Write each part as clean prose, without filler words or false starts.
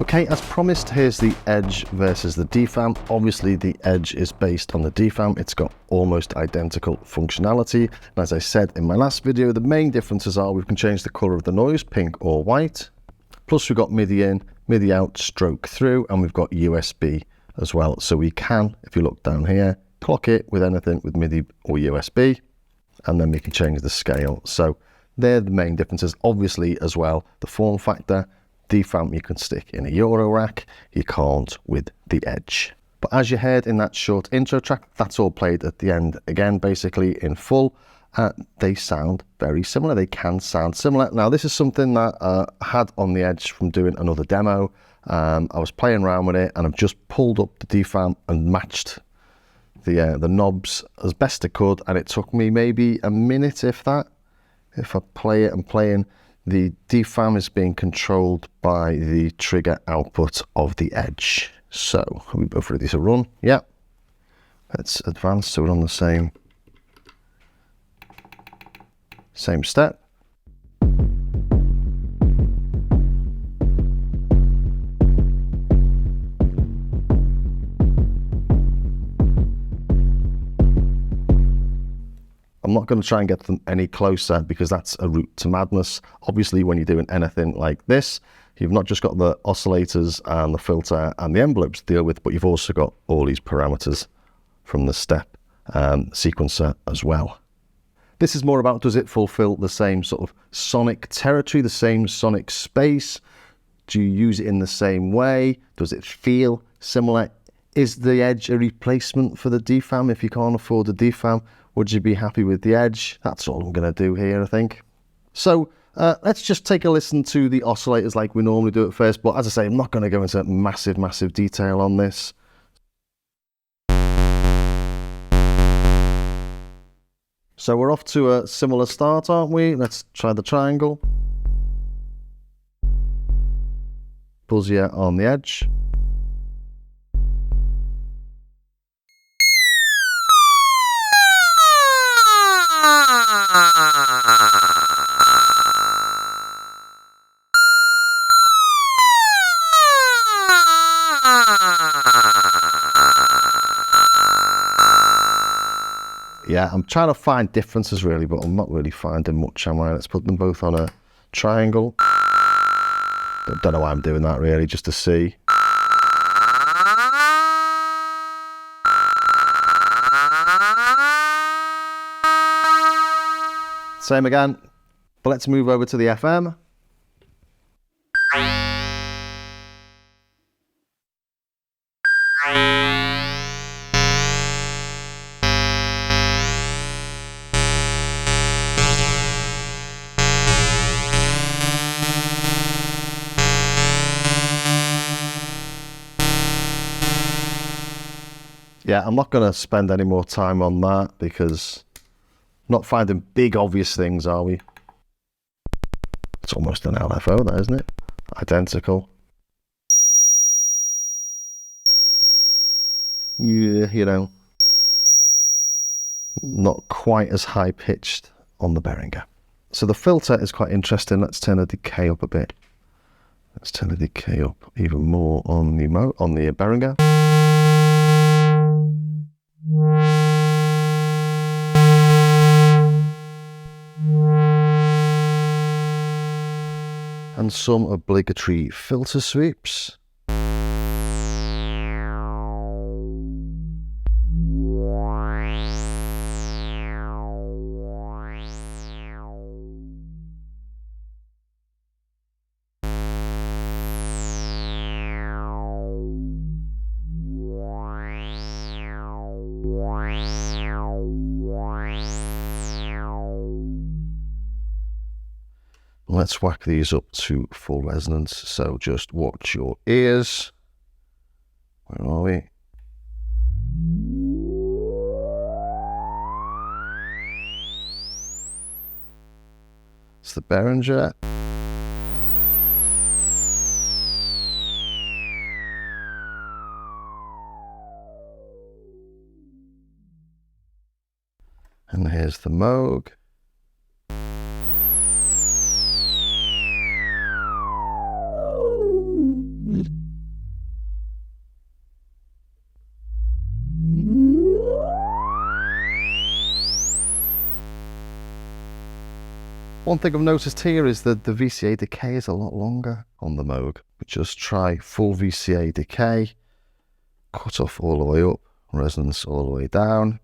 Okay, as promised, here's the Edge versus the DFAM. Obviously, the Edge is based on the DFAM. It's got almost identical functionality. And as I said in my last video, the main differences are we can change the color of the noise, pink or white. Plus, we've got MIDI in, MIDI out, stroke through, and we've got USB as well. So we can, if you look down here, clock it with anything with MIDI or USB, and then we can change the scale. So they're the main differences. Obviously, as well, the form factor. DFAM you can stick in a Euro rack, you can't with the Edge. But as you heard in that short intro track, that's all played at the end again, basically in full. They sound very similar, they can sound similar. Now this is something that I had on the Edge from doing another demo. I was playing around with it and I've just pulled up the DFAM and matched the knobs as best I could, and it took me maybe a minute, if that. If I play it and playing, the DFAM is being controlled by the trigger output of the Edge. So, are we both ready to run? Yeah. Let's advance so we're on the same step. I'm not going to try and get them any closer because that's a route to madness. Obviously, when you're doing anything like this, you've not just got the oscillators and the filter and the envelopes to deal with, but you've also got all these parameters from the step sequencer as well. This is more about, does it fulfill the same sort of sonic territory, the same sonic space? Do you use it in the same way? Does it feel similar? Is the Edge a replacement for the DFAM? If you can't afford the DFAM, would you be happy with the Edge? That's all I'm going to do here, I think. So let's just take a listen to the oscillators like we normally do at first. But as I say, I'm not going to go into massive detail on this. So we're off to a similar start, aren't we? Let's try the triangle. Buzzier on the Edge. Yeah, I'm trying to find differences really, but I'm not really finding much, am I? Let's put them both on a triangle. Don't know why I'm doing that really, just to see. Same again, but let's move over to the FM. Yeah, I'm not going to spend any more time on that because I'm not finding big obvious things, are we? It's almost an LFO, that, isn't it? Identical. Yeah, you know, not quite as high pitched on the Behringer. So the filter is quite interesting. Let's turn the decay up a bit. Let's turn the decay up even more on the Behringer. And some obligatory filter sweeps. Let's whack these up to full resonance, so just watch your ears. Where are we? It's the Behringer. And here's the Moog. One thing I've noticed here is that the VCA decay is a lot longer on the Moog. We just try full VCA decay, cut off all the way up, resonance all the way down.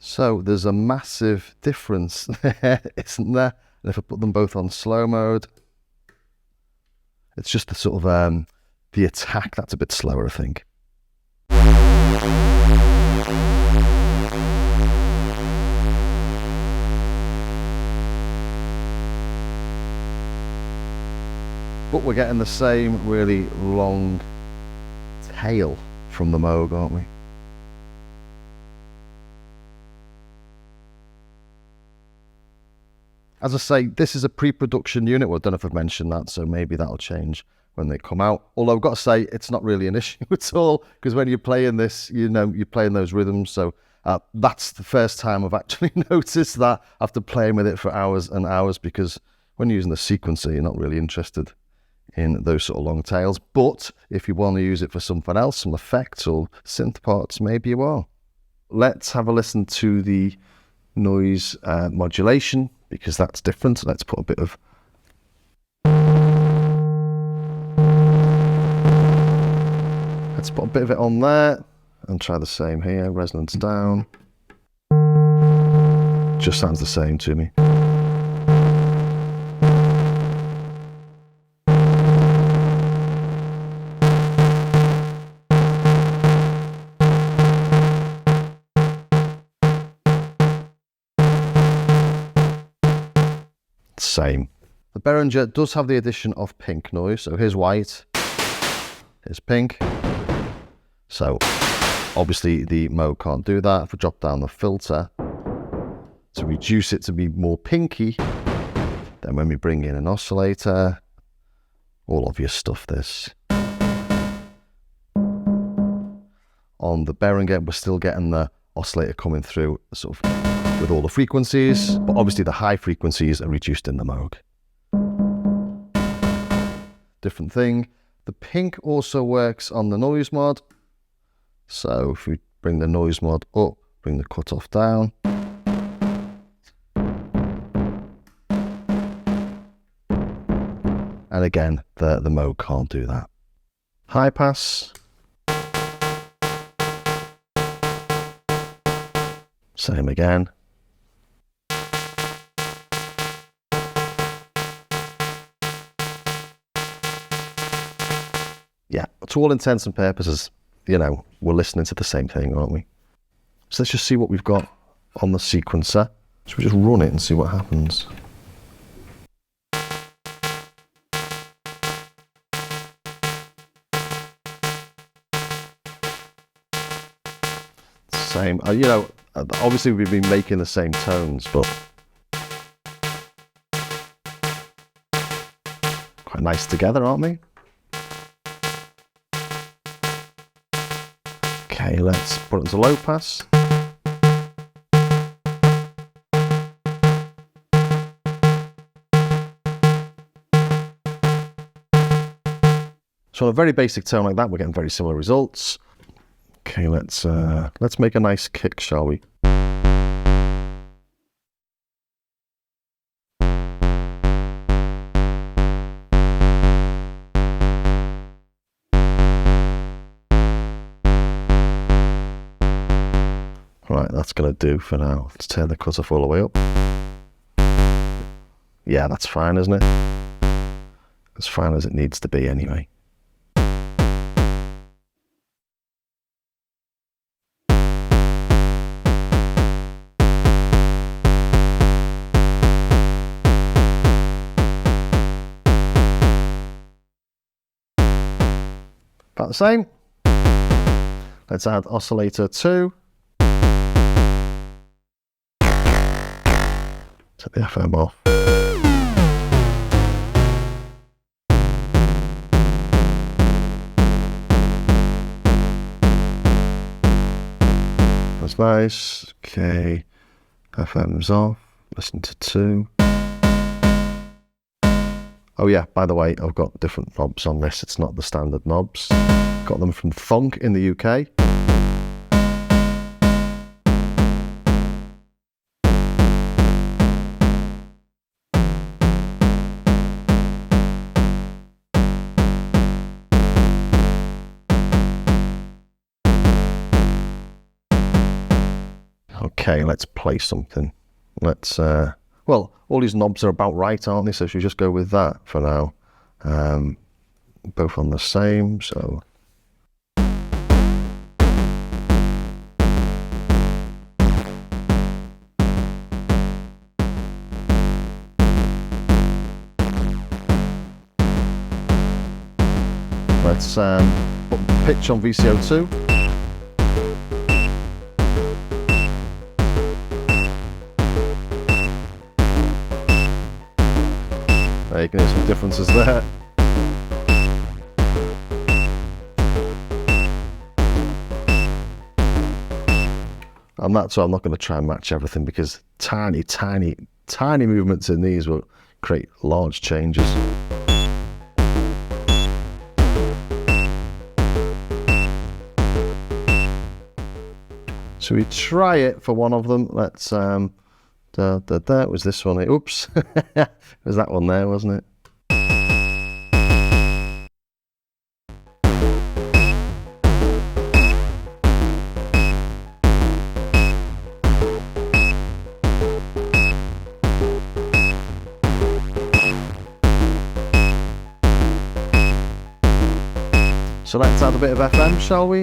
So there's a massive difference there, isn't there? And if I put them both on slow mode, it's just the sort of the attack that's a bit slower, I think. But we're getting the same really long tail from the Moog, aren't we? As I say, this is a pre-production unit. Well, I don't know if I've mentioned that, so maybe that'll change when they come out. Although I've got to say, it's not really an issue at all, because when you're playing this, you know, you're playing those rhythms. So that's the first time I've actually noticed that after playing with it for hours and hours, because when you're using the sequencer, you're not really interested in those sort of long tails. But if you want to use it for something else, some effects or synth parts, maybe you are. Let's have a listen to the noise modulation, because that's different. Let's put a bit of it on there and try the same here. Resonance down. Just sounds the same to me. Same. The Behringer does have the addition of pink noise. So here's white, here's pink. So obviously the Moog can't do that. If we drop down the filter to reduce it to be more pinky, then when we bring in an oscillator, all obvious stuff this. On the Behringer, we're still getting the oscillator coming through sort of with all the frequencies, but obviously the high frequencies are reduced in the Moog. Different thing. The pink also works on the noise mod. So if we bring the noise mod up, bring the cutoff down. And again, the Moog can't do that. High pass. Same again. Yeah, to all intents and purposes, you know, we're listening to the same thing, aren't we? So let's just see what we've got on the sequencer. Should we just run it and see what happens? Same, you know, obviously we've been making the same tones, but quite nice together, aren't they? Okay, let's put it into low pass. So on a very basic tone like that, we're getting very similar results. Okay, let's make a nice kick, shall we? Right, that's going to do for now. Let's turn the cutoff all the way up. Yeah, that's fine, isn't it? As fine as it needs to be anyway. About the same. Let's add oscillator 2. Set the FM off. Sounds nice. Okay, FM's off. Listen to 2. Oh yeah, by the way, I've got different knobs on this. It's not the standard knobs. Got them from Funk in the UK. Okay, let's play something. Let's, well, all these knobs are about right, aren't they? So should we just go with that for now? Both on the same, so. Let's put pitch on VCO2. You can hear some differences there. And that's why I'm not going to try and match everything, because tiny movements in these will create large changes. So we try it for one of them. Let's that was this one. Oops, it was that one there, wasn't it? So let's add a bit of FM, shall we?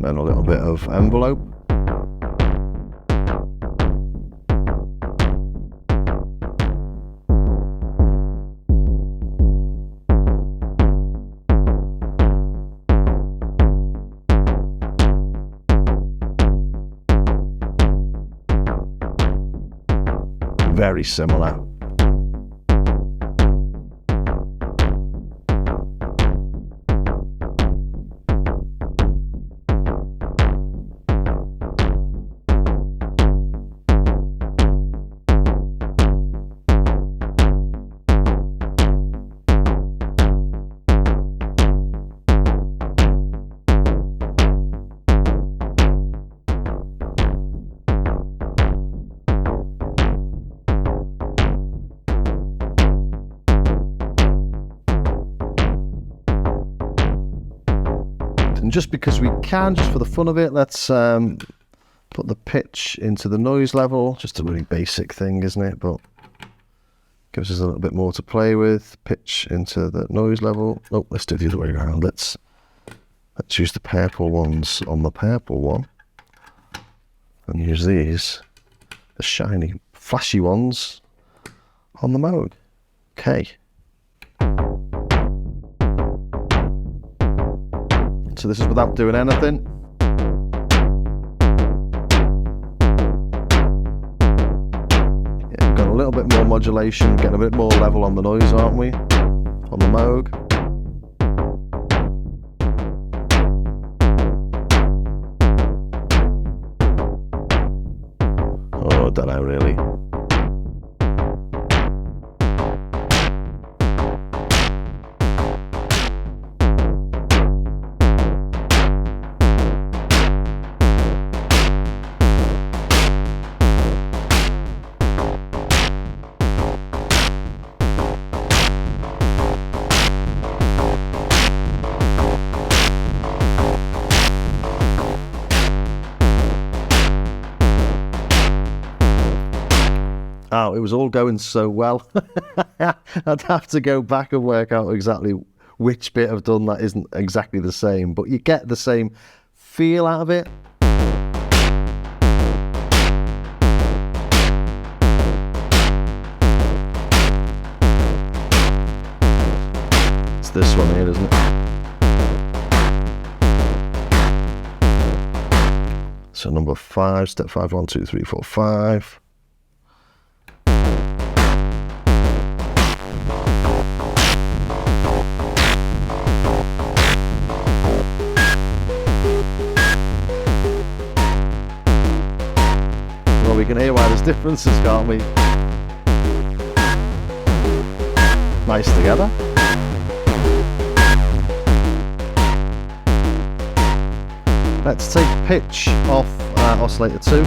Then a little bit of envelope. Very similar. And just because we can, just for the fun of it, let's put the pitch into the noise level. Just a really basic thing, isn't it? But gives us a little bit more to play with. Pitch into the noise level. Oh, let's do it the other way around. Let's use the purple ones on the purple one, and use these, the shiny, flashy ones, on the Moog. Okay. So this is without doing anything. Yeah, we've got a little bit more modulation, getting a bit more level on the noise, aren't we? On the Moog. Oh, I don't know really. Oh, it was all going so well. I'd have to go back and work out exactly which bit I've done that isn't exactly the same, but you get the same feel out of it. It's this one here, isn't it? So number 5, step 5, 1, 2, 3, 4, 5. Well, we can hear why there's differences, can't we? Nice together. Let's take pitch off oscillator 2.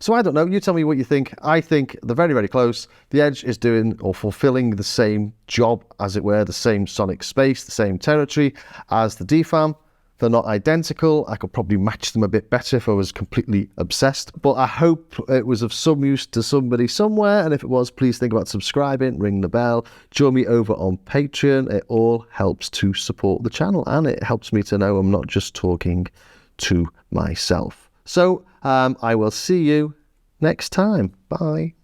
So I don't know, you tell me what you think. I think they're very, very close. The Edge is doing or fulfilling the same job, as it were, the same sonic space, the same territory as the DFAM. They're not identical. I could probably match them a bit better if I was completely obsessed. But I hope it was of some use to somebody somewhere. And if it was, please think about subscribing, ring the bell, join me over on Patreon. It all helps to support the channel and it helps me to know I'm not just talking to myself. So I will see you next time. Bye.